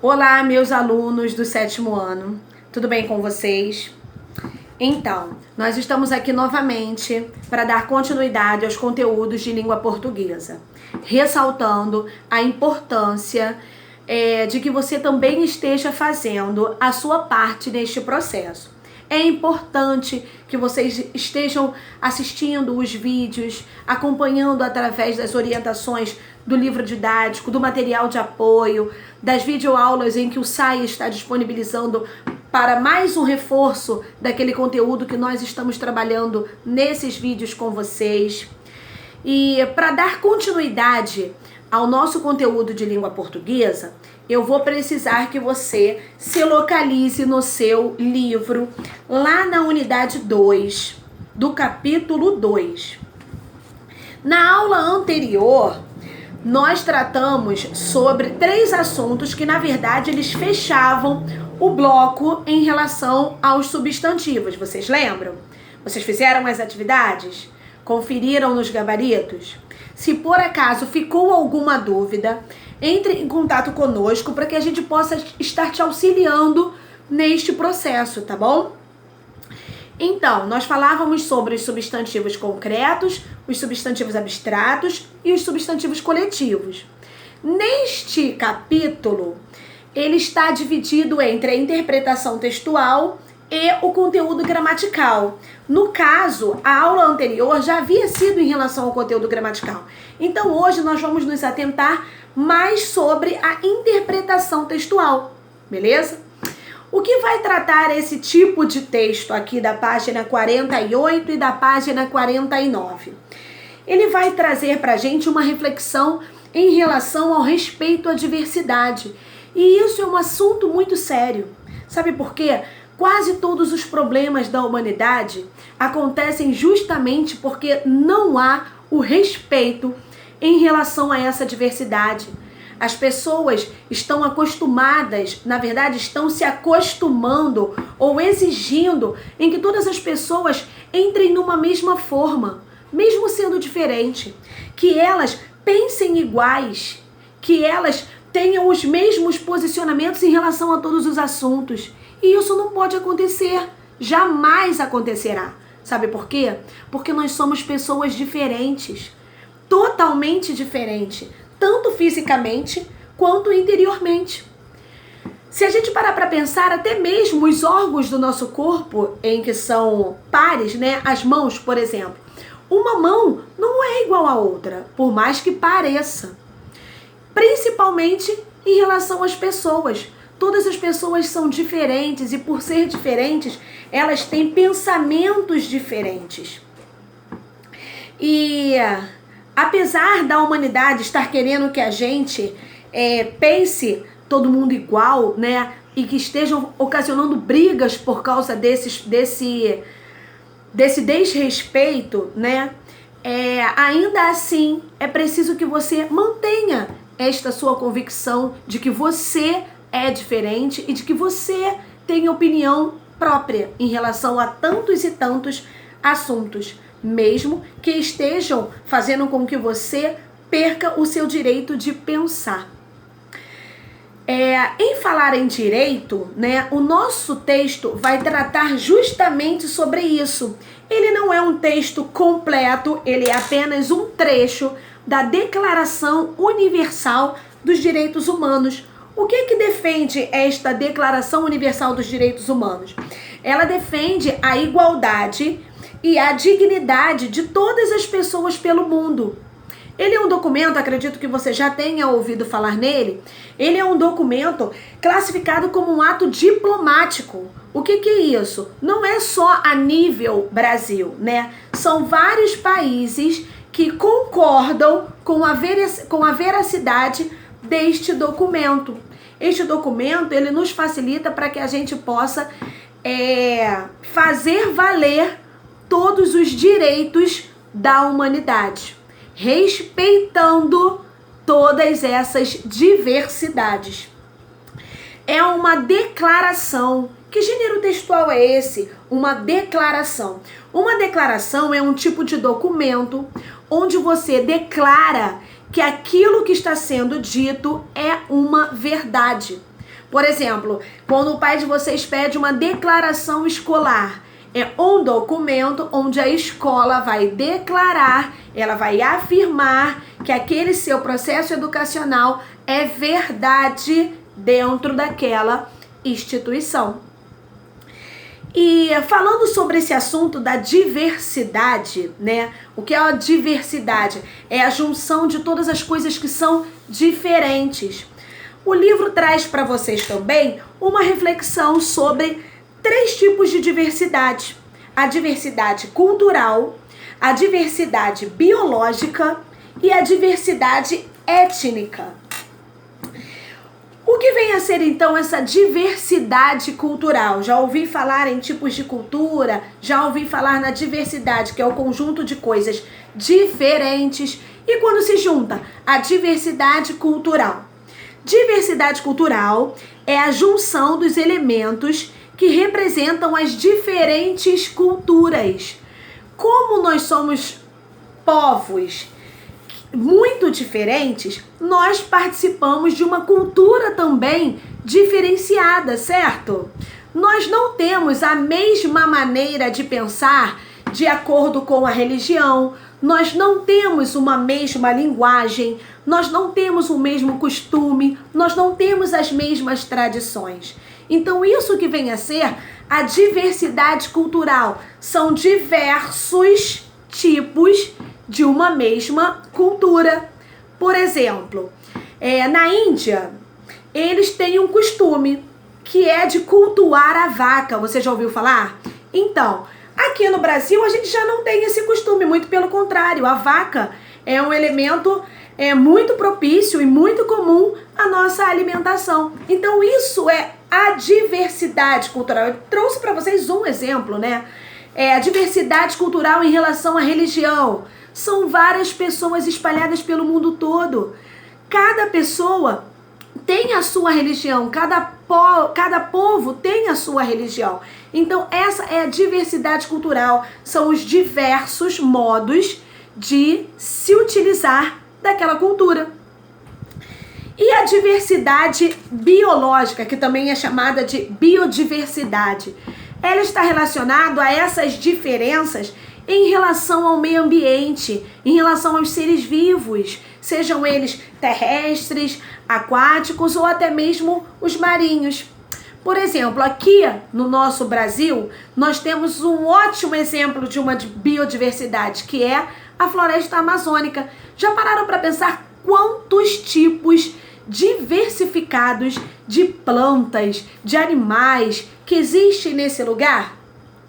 Olá, meus alunos do 7º ano, tudo bem com vocês? Então, nós estamos aqui novamente para dar continuidade aos conteúdos de língua portuguesa, ressaltando a importância de que você também esteja fazendo a sua parte neste processo. É importante que vocês estejam assistindo os vídeos, acompanhando através das orientações do livro didático, do material de apoio, das videoaulas em que o SAI está disponibilizando para mais um reforço daquele conteúdo que nós estamos trabalhando nesses vídeos com vocês. E para dar continuidade ao nosso conteúdo de língua portuguesa, eu vou precisar que você se localize no seu livro, lá na unidade 2, do capítulo 2. Na aula anterior, nós tratamos sobre 3 assuntos que, na verdade, eles fechavam o bloco em relação aos substantivos. Vocês lembram? Vocês fizeram as atividades? Conferiram nos gabaritos? Se por acaso ficou alguma dúvida, entre em contato conosco para que a gente possa estar te auxiliando neste processo, tá bom? Então, nós falávamos sobre os substantivos concretos, os substantivos abstratos e os substantivos coletivos. Neste capítulo, ele está dividido entre a interpretação textual e o conteúdo gramatical. No caso, a aula anterior já havia sido em relação ao conteúdo gramatical. Então, hoje nós vamos nos atentar mais sobre a interpretação textual, beleza? O que vai tratar esse tipo de texto aqui da página 48 e da página 49? Ele vai trazer para a gente uma reflexão em relação ao respeito à diversidade. E isso é um assunto muito sério. Sabe por quê? Quase todos os problemas da humanidade acontecem justamente porque não há o respeito em relação a essa diversidade. As pessoas estão acostumadas, na verdade, estão se acostumando ou exigindo em que todas as pessoas entrem numa mesma forma, mesmo sendo diferente, que elas pensem iguais, que elas tenham os mesmos posicionamentos em relação a todos os assuntos. E isso não pode acontecer, jamais acontecerá. Sabe por quê? Porque nós somos pessoas diferentes, totalmente diferentes, tanto fisicamente quanto interiormente. Se a gente parar para pensar, até mesmo os órgãos do nosso corpo, em que são pares, né? As mãos, por exemplo. Uma mão não é igual à outra, por mais que pareça. Principalmente em relação às pessoas. Todas as pessoas são diferentes e, por ser diferentes, elas têm pensamentos diferentes. E apesar da humanidade estar querendo que a gente pense todo mundo igual, né? E que estejam ocasionando brigas por causa desse desrespeito, né? Ainda assim, é preciso que você mantenha esta sua convicção de que você é diferente e de que você tem opinião própria em relação a tantos e tantos assuntos, mesmo que estejam fazendo com que você perca o seu direito de pensar. Em falar em direito, né, o nosso texto vai tratar justamente sobre isso. Ele não é um texto completo, ele é apenas um trecho da Declaração Universal dos Direitos Humanos. O que defende esta Declaração Universal dos Direitos Humanos? Ela defende a igualdade e a dignidade de todas as pessoas pelo mundo. Ele é um documento, acredito que você já tenha ouvido falar nele, ele é um documento classificado como um ato diplomático. O que é isso? Não é só a nível Brasil, né? São vários países que concordam com a veracidade deste documento. Este documento, ele nos facilita para que a gente possa fazer valer todos os direitos da humanidade, respeitando todas essas diversidades. É uma declaração. Que gênero textual é esse? Uma declaração. Uma declaração é um tipo de documento onde você declara que aquilo que está sendo dito é uma verdade. Por exemplo, quando o pai de vocês pede uma declaração escolar, é um documento onde a escola vai declarar, ela vai afirmar que aquele seu processo educacional é verdade dentro daquela instituição. E falando sobre esse assunto da diversidade, né? O que é a diversidade? É a junção de todas as coisas que são diferentes. O livro traz para vocês também uma reflexão sobre 3 tipos de diversidade: a diversidade cultural, a diversidade biológica e a diversidade étnica. O que vem a ser então essa diversidade cultural? Já ouvi falar em tipos de cultura, já ouvi falar na diversidade, que é o conjunto de coisas diferentes. E quando se junta a diversidade cultural? Diversidade cultural é a junção dos elementos que representam as diferentes culturas. Como nós somos povos muito diferentes, nós participamos de uma cultura também diferenciada, certo? Nós não temos a mesma maneira de pensar de acordo com a religião, nós não temos uma mesma linguagem, nós não temos o mesmo costume, nós não temos as mesmas tradições. Então isso que vem a ser a diversidade cultural. São diversos tipos de uma mesma cultura. Por exemplo, na Índia, eles têm um costume que é de cultuar a vaca. Você já ouviu falar? Então, aqui no Brasil a gente já não tem esse costume, muito pelo contrário. A vaca é um elemento muito propício e muito comum à nossa alimentação. Então isso é a diversidade cultural. Eu trouxe para vocês um exemplo, né? A diversidade cultural em relação à religião. São várias pessoas espalhadas pelo mundo todo. Cada pessoa tem a sua religião, cada povo tem a sua religião. Então essa é a diversidade cultural, são os diversos modos de se utilizar daquela cultura. E a diversidade biológica, que também é chamada de biodiversidade, ela está relacionada a essas diferenças em relação ao meio ambiente, em relação aos seres vivos, sejam eles terrestres, aquáticos ou até mesmo os marinhos. Por exemplo, aqui no nosso Brasil, nós temos um ótimo exemplo de uma biodiversidade, que é a floresta amazônica. Já pararam para pensar quantos tipos diversificados de plantas, de animais que existem nesse lugar?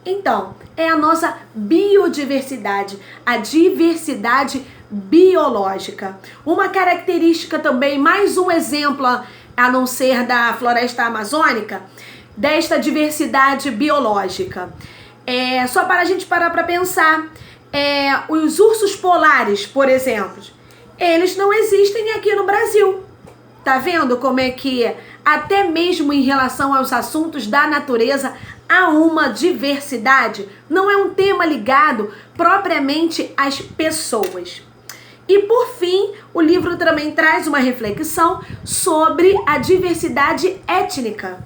Então, é a nossa biodiversidade, a diversidade biológica. Uma característica também, mais um exemplo a não ser da floresta amazônica, desta diversidade biológica. Só para a gente parar para pensar, os ursos polares, por exemplo, eles não existem aqui no Brasil. Tá vendo como é que até mesmo em relação aos assuntos da natureza há uma diversidade? Não é um tema ligado propriamente às pessoas. E por fim, o livro também traz uma reflexão sobre a diversidade étnica.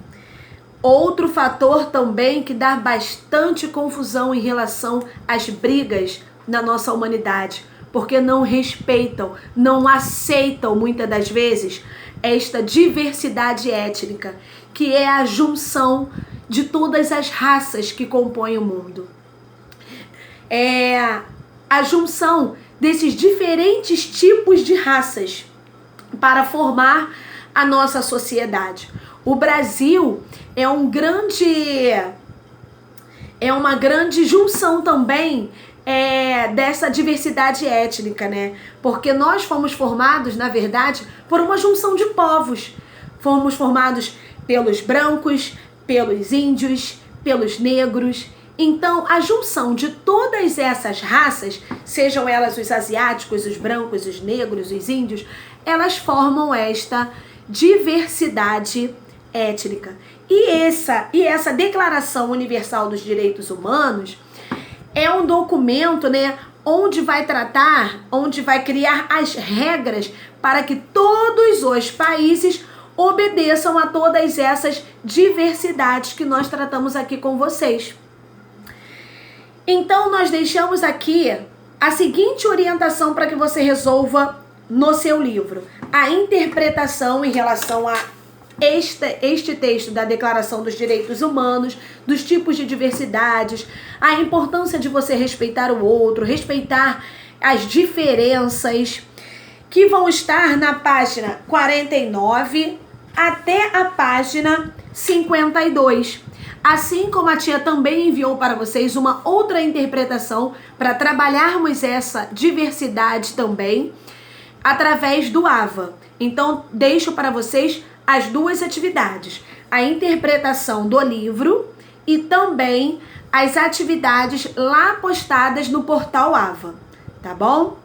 Outro fator também que dá bastante confusão em relação às brigas na nossa humanidade, porque não respeitam, não aceitam muitas das vezes esta diversidade étnica, que é a junção de todas as raças que compõem o mundo. É a junção desses diferentes tipos de raças para formar a nossa sociedade. O Brasil é uma grande junção também dessa diversidade étnica, né? Porque nós fomos formados, na verdade, por uma junção de povos. Fomos formados pelos brancos, pelos índios, pelos negros. Então, a junção de todas essas raças, sejam elas os asiáticos, os brancos, os negros, os índios, elas formam esta diversidade étnica. E essa Declaração Universal dos Direitos Humanos é um documento, né, onde vai criar as regras para que todos os países obedeçam a todas essas diversidades que nós tratamos aqui com vocês. Então, nós deixamos aqui a seguinte orientação para que você resolva no seu livro. A interpretação em relação a este texto da Declaração dos Direitos Humanos, dos tipos de diversidades, a importância de você respeitar o outro, respeitar as diferenças, que vão estar na página 49 até a página 52. Assim como a tia também enviou para vocês uma outra interpretação para trabalharmos essa diversidade também através do AVA. Então, deixo para vocês as duas atividades, a interpretação do livro e também as atividades lá postadas no portal AVA, tá bom?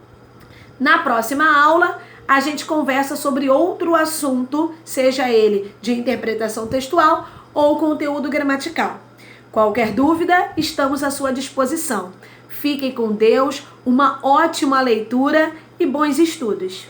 Na próxima aula, a gente conversa sobre outro assunto, seja ele de interpretação textual ou conteúdo gramatical. Qualquer dúvida, estamos à sua disposição. Fiquem com Deus, uma ótima leitura e bons estudos.